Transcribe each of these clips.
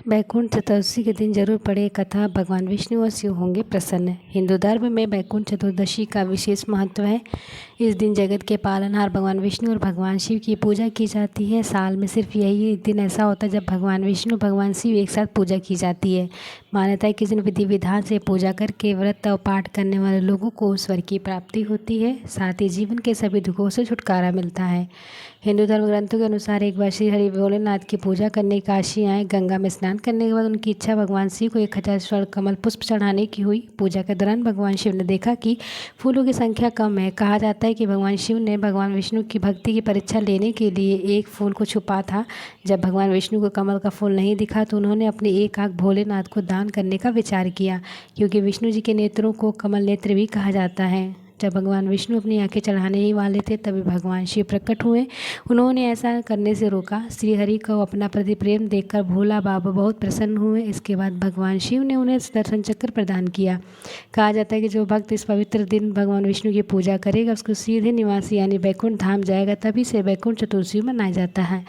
बैकुंठ चतुर्दशी के दिन जरूर पढ़े कथा। भगवान विष्णु और शिव होंगे प्रसन्न। हिंदू धर्म में बैकुंठ चतुर्दशी का विशेष महत्व है। इस दिन जगत के पालनहार भगवान विष्णु और भगवान शिव की पूजा की जाती है। साल में सिर्फ यही एक दिन ऐसा होता है जब भगवान विष्णु भगवान शिव एक साथ पूजा की जाती है। मान्यता है कि इस दिन विधि विधान से पूजा करके व्रत और पाठ करने वाले लोगों को स्वर्ग की प्राप्ति होती है, साथ ही जीवन के सभी दुखों से छुटकारा मिलता है। हिंदू धर्म ग्रंथों के अनुसार एक बार श्री हरि भोलेनाथ की पूजा करने काशी आए। गंगा में स्नान करने के बाद उनकी इच्छा भगवान शिव को 1000 स्वर्ण कमल पुष्प चढ़ाने की हुई। पूजा के दौरान भगवान शिव ने देखा कि फूलों की संख्या कम है। कहा जाता है कि भगवान शिव ने भगवान विष्णु की भक्ति की परीक्षा लेने के लिए एक फूल को छुपा था। जब भगवान विष्णु को कमल का फूल नहीं दिखा तो उन्होंने अपनी एक आँख भोलेनाथ को दान करने का विचार किया, क्योंकि विष्णु जी के नेत्रों को कमल नेत्र भी कहा जाता है। जब भगवान विष्णु अपनी आंखें चढ़ाने ही वाले थे तभी भगवान शिव प्रकट हुए। उन्होंने ऐसा करने से रोका। श्री हरि को अपना प्रति प्रेम देखकर भोला बाबा बहुत प्रसन्न हुए। इसके बाद भगवान शिव ने उन्हें दर्शन चक्र प्रदान किया। कहा जाता है कि जो भक्त इस पवित्र दिन भगवान विष्णु की पूजा करेगा उसको सीधे निवासी यानी बैकुंठ धाम जाएगा। तभी से बैकुंठ चतुर्दशी मनाया जाता है।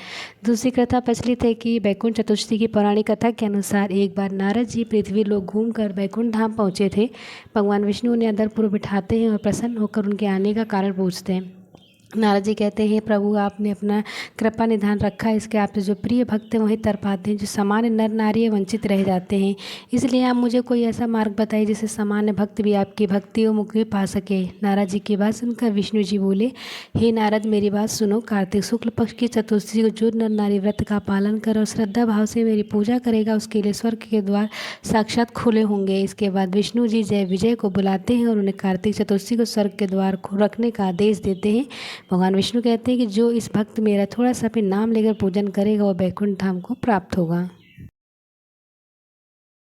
दूसरी कथा प्रचलित है कि बैकुंठ चतुर्दशी की पौराणिक कथा के अनुसार एक बार नारद जी पृथ्वी लोक घूमकर बैकुंठ धाम पहुँचे थे। भगवान विष्णु उन्हें अंदरपुर बिठाते हैं और प्रसन्न होकर उनके आने का कारण पूछते हैं। नारद जी कहते हैं, प्रभु आपने अपना कृपा निधान रखा है, इसके आपसे जो प्रिय भक्त हैं वही तर पाते हैं, जो सामान्य नर नारी वंचित रह जाते हैं। इसलिए आप मुझे कोई ऐसा मार्ग बताइए जिससे सामान्य भक्त भी आपकी भक्ति और मुक्ति पा सके। नारद जी की बात सुनकर विष्णु जी बोले, हे नारद मेरी बात सुनो। कार्तिक शुक्ल पक्ष की चतुर्दशी को जो नर नारी व्रत का पालन कर और श्रद्धा भाव से मेरी पूजा करेगा उसके लिए स्वर्ग के द्वार साक्षात खुले होंगे। इसके बाद विष्णु जी जय विजय को बुलाते हैं और उन्हें कार्तिक चतुर्दशी को स्वर्ग के द्वार रखने का आदेश देते हैं। भगवान विष्णु कहते हैं कि जो इस भक्त मेरा थोड़ा सा भी नाम लेकर पूजन करेगा वह बैकुंठ धाम को प्राप्त होगा।